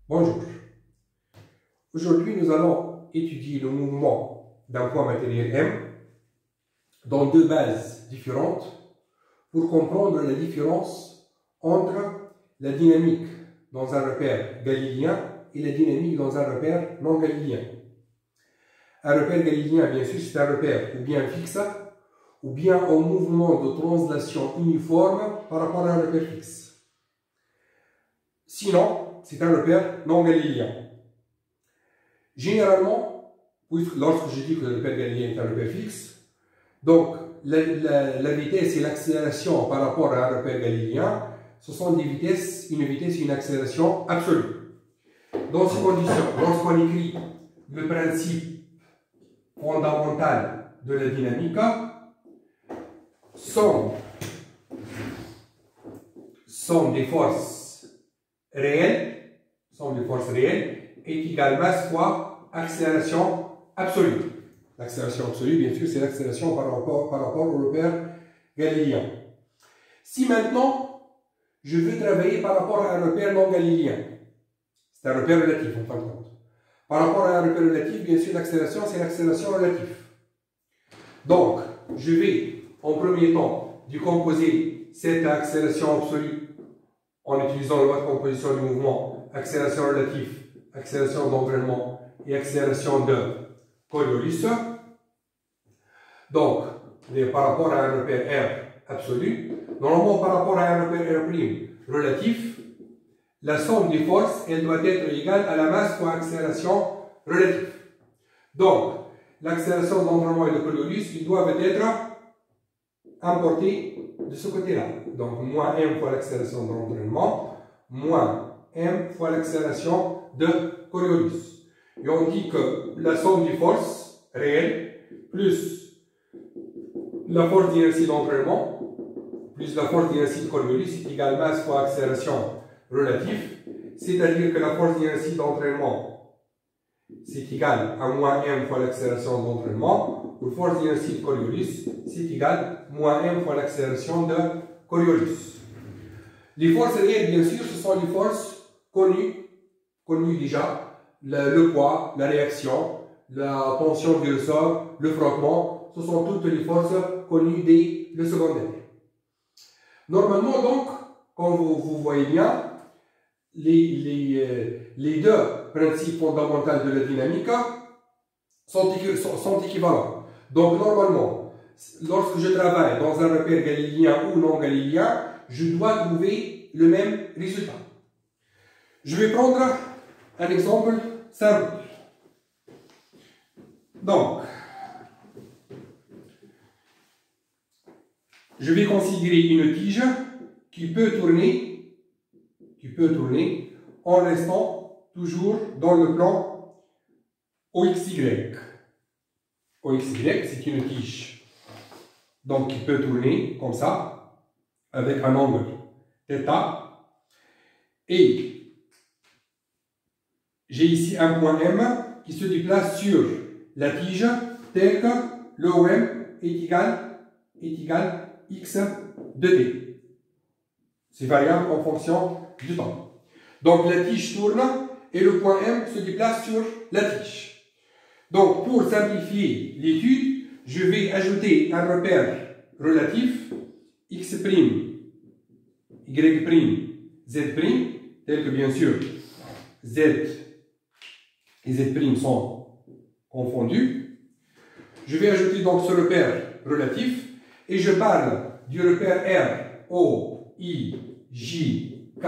Bonjour. Aujourd'hui, nous allons étudier le mouvement d'un point matériel M dans deux bases différentes pour comprendre la différence entre la dynamique dans un repère galiléen et la dynamique dans un repère non galiléen. Un repère galiléen, bien sûr, c'est un repère ou bien fixe ou bien en mouvement de translation uniforme par rapport à un repère fixe. Sinon, c'est un repère non galiléen. Généralement, lorsque je dis que le repère galiléen est un repère fixe, donc la vitesse et l'accélération par rapport à un repère galiléen, ce sont des vitesses, une vitesse et une accélération absolue. Dans ces conditions, lorsqu'on écrit le principe fondamental de la dynamique, somme des forces réelles est égale masse fois accélération absolue. L'accélération absolue, bien sûr, c'est l'accélération par rapport au repère galiléen. Si maintenant, je veux travailler par rapport à un repère non galiléen, c'est un repère relatif en fin de compte. Par rapport à un repère relatif, bien sûr, l'accélération, c'est l'accélération relative. Donc, je vais, en premier temps, décomposer cette accélération absolue en utilisant la loi de composition du mouvement, accélération relative, accélération d'entraînement et accélération de Coriolis. Donc, par rapport à un repère R absolu, normalement par rapport à un repère R' relatif, la somme des forces, elle doit être égale à la masse fois accélération relative. Donc, l'accélération d'entraînement et de Coriolis, ils doivent être importés de ce côté-là. Donc, moins m fois l'accélération d'entraînement, moins m fois l'accélération de Coriolis. Et on dit que la somme des forces réelles plus la force d'inertie d'entraînement plus la force d'inertie de Coriolis est égale masse fois accélération relative. C'est-à-dire que la force d'inertie d'entraînement c'est égal à moins m fois l'accélération d'entraînement, ou la force d'inertie de Coriolis c'est égal à moins m fois l'accélération de Coriolis. Les forces réelles, bien sûr, ce sont les forces connues déjà, le poids, la réaction, la tension du ressort, le frottement, ce sont toutes les forces connues dès le secondaire. Normalement, donc, comme vous voyez bien, les deux principes fondamentaux de la dynamique sont équivalents. Donc, normalement, lorsque je travaille dans un repère galiléen ou non galiléen, je dois trouver le même résultat. Je vais prendre un exemple simple. Donc, je vais considérer une tige qui peut tourner en restant toujours dans le plan OXY. OXY, c'est une tige donc qui peut tourner comme ça, avec un angle θ. Et j'ai ici un point M qui se déplace sur la tige tel que le OM est égal x de t. C'est variable en fonction du temps. Donc la tige tourne et le point M se déplace sur la tige. Donc pour simplifier l'étude, je vais ajouter un repère relatif x', y', z', tel que bien sûr z et z' sont confondus. Je vais ajouter donc ce repère relatif et je parle du repère R, O, I, J, K,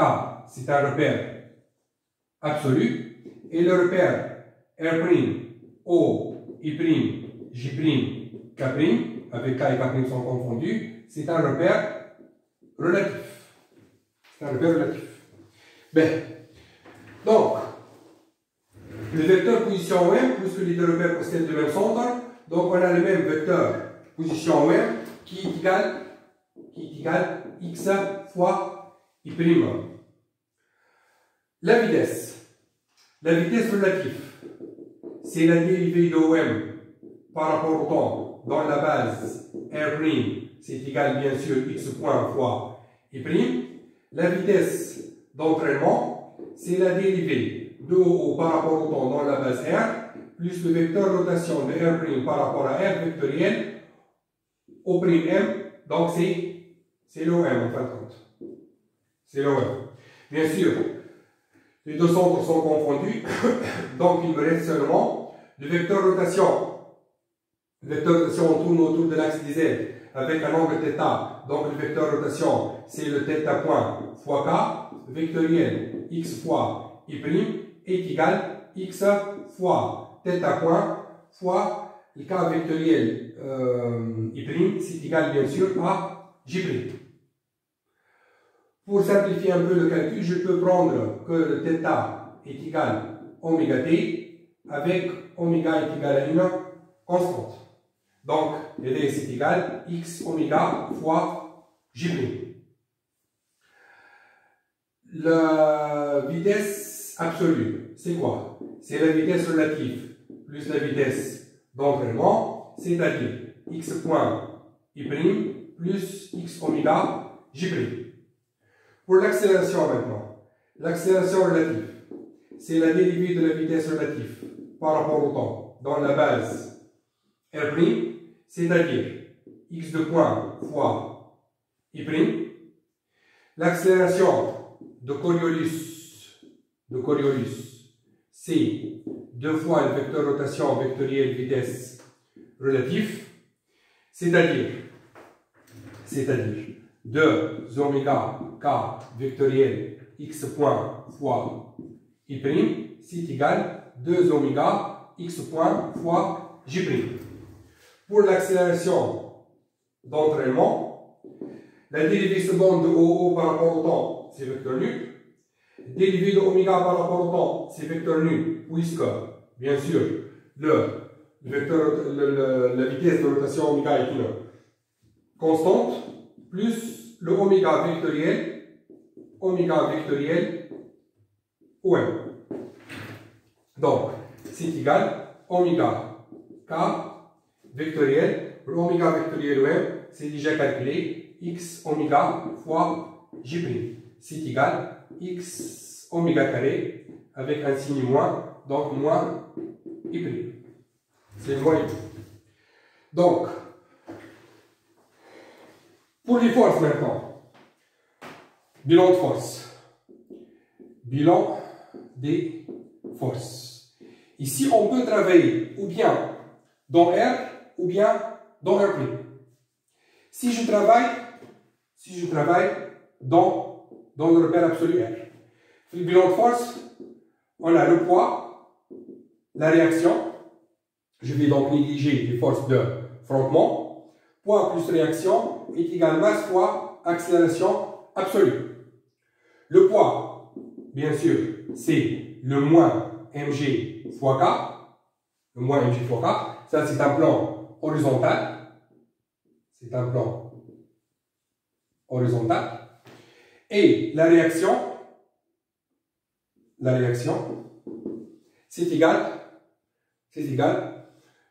c'est un repère absolu, et le repère R', O, I', J', K', avec K et K' sont confondus, c'est un repère relatif. C'est un repère relatif. Bien, donc, le vecteur position OM, puisque les deux repères possèdent le même centre, donc on a le même vecteur position OM qui est égal x fois I'. La vitesse relative, c'est la dérivée de OM par rapport au temps dans la base R', c'est égal bien sûr x point fois I'. La vitesse d'entraînement c'est la dérivée de OO par rapport au temps dans la base R, plus le vecteur rotation de R' par rapport à R vectoriel au prime M, donc c'est l'OM en fin de compte. C'est l'OM. Bien sûr, les deux centres sont confondus, donc il me reste seulement le vecteur rotation. Le vecteur rotation, on tourne autour de l'axe des Z avec un angle θ. Donc le vecteur rotation, c'est le θ point fois K, vectoriel x fois I' est égal x fois θ point fois le K vectoriel I', c'est égal bien sûr à J'. Pour simplifier un peu le calcul, je peux prendre que le θ est égal à oméga t avec oméga est égal à une constante. Donc, LD c'est égal à x oméga fois J'. La vitesse absolue, c'est quoi? C'est la vitesse relative plus la vitesse d'entraînement, c'est-à-dire x point I' plus x oméga J'. Pour l'accélération maintenant, l'accélération relative, c'est la dérivée de la vitesse relative par rapport au temps dans la base R', c'est-à-dire x de point fois I'. L'accélération de Coriolis, c'est 2 fois le vecteur rotation vectoriel vitesse relatif, c'est-à-dire 2 oméga k vectoriel x point fois I', c'est égal à 2 oméga x point fois J'. Pour l'accélération d'entraînement, la dérivée seconde de OO par rapport au temps, c'est vecteur nu. Dérivée de oméga par rapport au temps, c'est vecteur nu, puisque, bien sûr, la vitesse de rotation oméga est une constante, plus le oméga vectoriel OM. Donc, c'est égal à oméga k vectoriel, le oméga vectoriel OM, c'est déjà calculé, x oméga fois J'. C'est égal à x oméga carré avec un signe moins, donc moins I'. C'est moins I'. Donc, pour les forces maintenant, bilan de force. Bilan des forces. Ici, on peut travailler ou bien dans R ou bien dans R'. Si je travaille dans le repère absolu R. Le bilan de force, on a le poids, la réaction. Je vais donc négliger les forces de frottement. Poids plus réaction est égal à masse fois accélération absolue. Le poids, bien sûr, c'est le moins mg fois k. Le moins mg fois k. Ça, c'est un plan horizontal. C'est un plan horizontal. Et la réaction, c'est égal.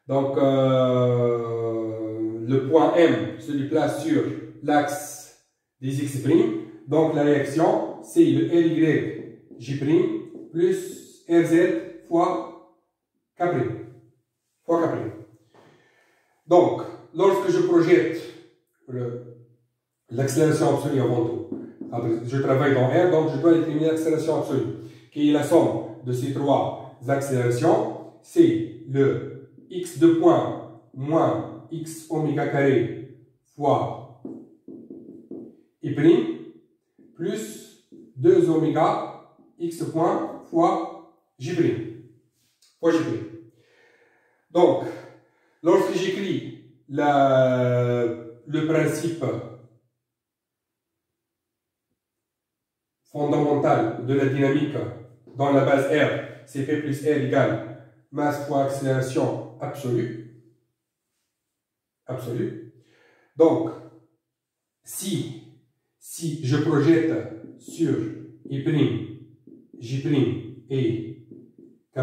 Donc, le point M se déplace sur l'axe des x'. Donc, la réaction, c'est le LYJ' plus RZ fois K'. Donc, lorsque je projette l'accélération absolue avant tout, je travaille dans R, donc je dois déterminer l'accélération absolue, qui est la somme de ces trois accélérations. C'est le x de point moins x oméga carré fois I' plus 2 oméga x point fois J'. Donc, lorsque j'écris le principe fondamental de la dynamique dans la base R, c'est P plus R égale masse fois accélération absolue. Donc, si je projette sur I', J' et K',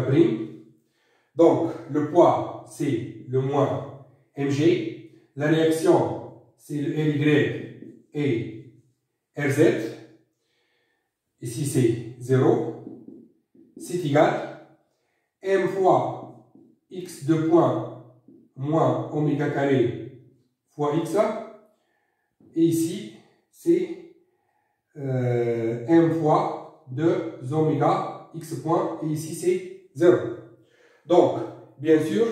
donc le poids c'est le moins mg, la réaction c'est le Ly et Rz, ici c'est 0, c'est égal m fois x de point moins oméga carré fois x. Et ici, c'est m fois 2 oméga x point. Et ici, c'est 0. Donc, bien sûr,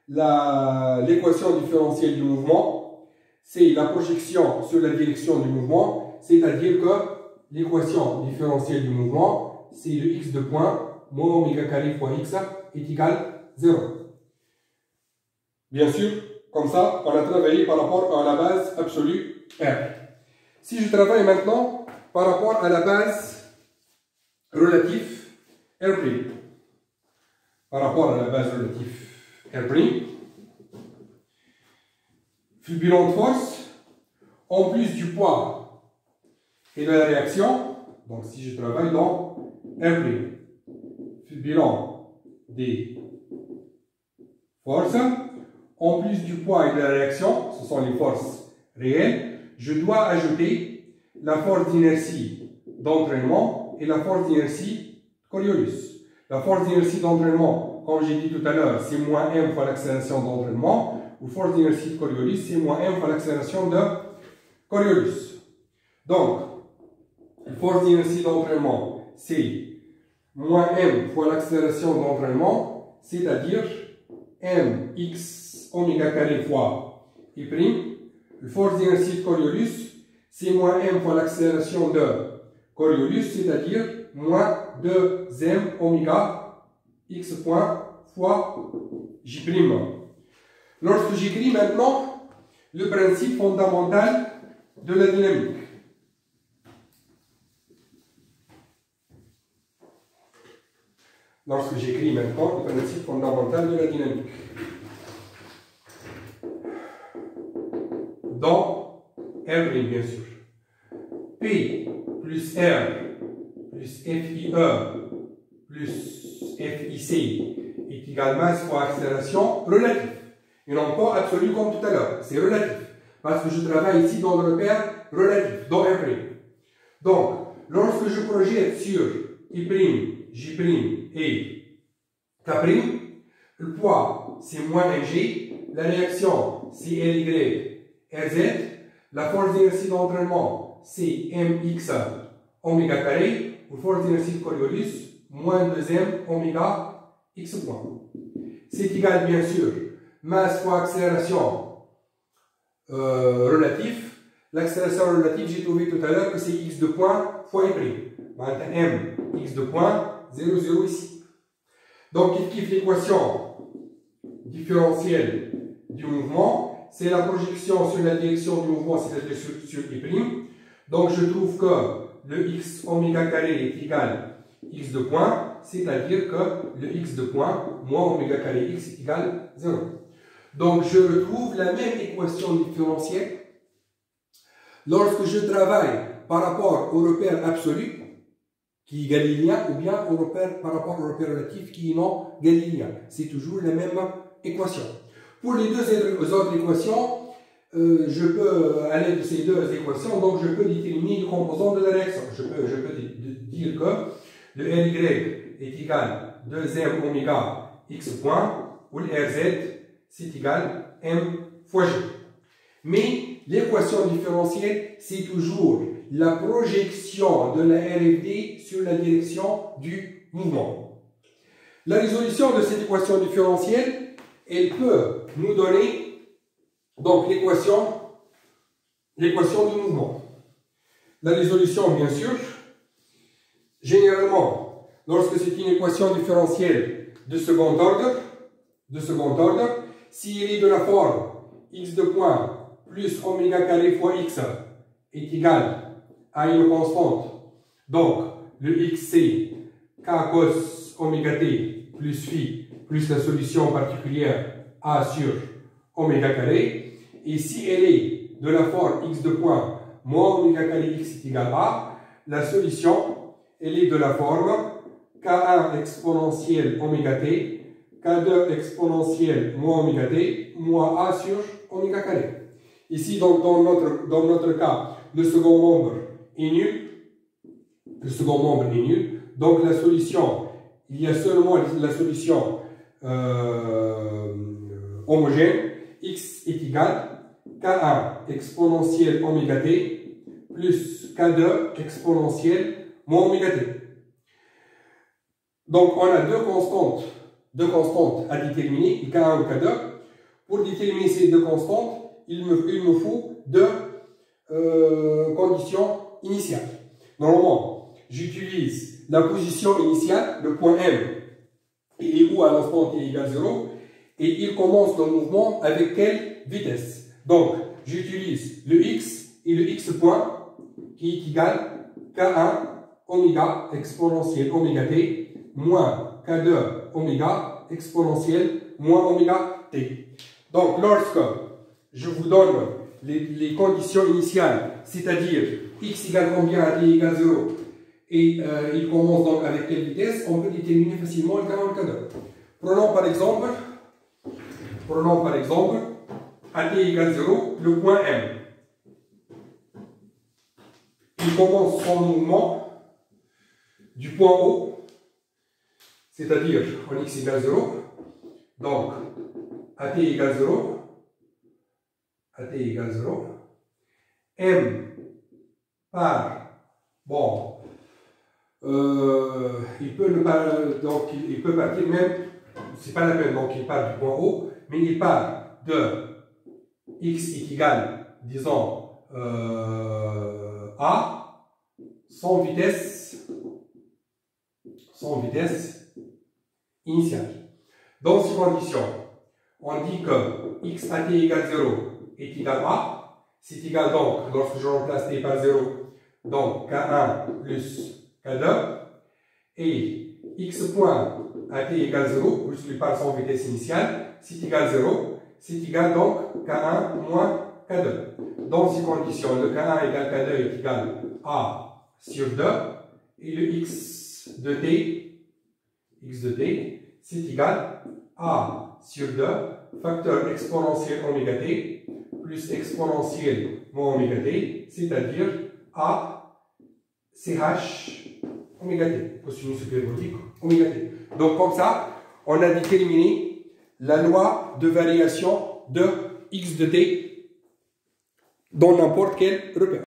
l'équation différentielle du mouvement, c'est la projection sur la direction du mouvement, c'est-à-dire que l'équation différentielle du mouvement, c'est le x de point moins oméga carré fois x est égal 0. Bien sûr, comme ça, on a travaillé par rapport à la base absolue R. Si je travaille maintenant par rapport à la base relative R', par rapport à la base relative R', le bilan de force, en plus du poids et de la réaction, donc si je travaille dans R', le bilan des forces, en plus du poids et de la réaction, ce sont les forces réelles, je dois ajouter la force d'inertie d'entraînement et la force d'inertie de Coriolis. La force d'inertie d'entraînement, comme j'ai dit tout à l'heure, c'est moins m fois l'accélération d'entraînement, ou force d'inertie de Coriolis, c'est moins m fois l'accélération de Coriolis. Donc, la force d'inertie d'entraînement, c'est moins m fois l'accélération d'entraînement, c'est-à-dire mx oméga carré fois I'. La force d'inertie de Coriolis, c'est moins m fois l'accélération de Coriolis, c'est-à-dire moins 2m oméga x point fois j'. Lorsque j'écris maintenant le principe fondamental de la dynamique, lorsque j'écris maintenant le principe fondamental de la dynamique, dans R', bien sûr, P plus R plus FIE plus FIC est égal masse fois accélération relative. Et non pas absolu comme tout à l'heure, c'est relatif. Parce que je travaille ici dans le repère relatif, dans R'. Donc, lorsque je projette sur I', J' et K', le poids c'est moins mg, la réaction c'est Ly, Rz, la force d'inertie d'entraînement c'est mx oméga carré, ou force d'inertie de Coriolis moins 2m oméga x point. C'est égal bien sûr masse fois accélération relative. L'accélération relative, j'ai trouvé tout à l'heure que c'est x de point fois I'. Maintenant, m x de point 0, 0 ici. Donc, il kiffe l'équation différentielle du mouvement. C'est la projection sur la direction du mouvement, c'est-à-dire sur I'. Donc, je trouve que le x oméga carré est égal x de point, c'est-à-dire que le x de point moins oméga carré x est égal 0. Donc, je retrouve la même équation différentielle lorsque je travaille par rapport au repère absolu, qui est galiléen, ou bien par rapport au repère relatif, qui est non galiléen. C'est toujours la même équation. Pour les deux autres équations, je peux, à l'aide de ces deux équations, donc je peux déterminer le composant de la réaction. Je peux dire que le Ly est égal 2m oméga x point, ou le Rz c'est égal m fois g. Mais l'équation différentielle, c'est toujours la projection de la RFD sur la direction du mouvement. La résolution de cette équation différentielle, elle peut nous donner donc l'équation du mouvement. La résolution, bien sûr, généralement, lorsque c'est une équation différentielle de second ordre, si elle est de la forme x de point plus oméga carré fois x est égal à une constante, donc le x c'est k cos oméga t plus phi plus la solution particulière a sur oméga carré, et si elle est de la forme x de point moins oméga carré x est égal à, la solution elle est de la forme k1 exponentielle oméga t, k2 exponentielle moins oméga t, moins a sur oméga carré. Ici, donc, dans notre cas, le second membre est nul. Donc, la solution, il y a seulement la solution homogène. X est égal K1 exponentielle oméga t plus K2 exponentielle moins oméga t. Donc, on a deux constantes à déterminer, K1 ou K2. Pour déterminer ces deux constantes, il me faut deux conditions initiales. Normalement, j'utilise la position initiale, le point M, il est où à l'instant t égale 0, et il commence le mouvement avec quelle vitesse? Donc, j'utilise le x et le x point qui est égal K1 oméga exponentielle oméga t moins K2 oméga exponentielle moins oméga t. Donc, lorsque je vous donne les conditions initiales, c'est-à-dire x égale combien à t égale 0, et il commence donc avec quelle vitesse, on peut déterminer facilement le K1 et le K2. Prenons par exemple, à t égale 0, le point M. Il commence son mouvement du point O, c'est-à-dire en x égale 0, donc à t égale 0, M par, bon, il peut partir même, c'est pas la peine, donc il part du point O, mais il part de x est égal, disons, A, sans vitesse initiale. Dans ces conditions, on dit que x à t égale 0 est égal à, c'est égal donc, lorsque je remplace t par 0, donc K1 plus K2, et x point à t égale 0, je lui parle sans vitesse initiale, c'est égal 0, c'est égal donc K1 moins K2. Dans ces conditions, le K1 égale K2 est égal à sur 2, et le x de t, c'est égal à sur 2, facteur exponentiel oméga t, plus exponentiel moins oméga t, c'est-à-dire a ch oméga t, cosinus hyperbolique oméga t. Donc comme ça, on a déterminé la loi de variation de x de t dans n'importe quel repère.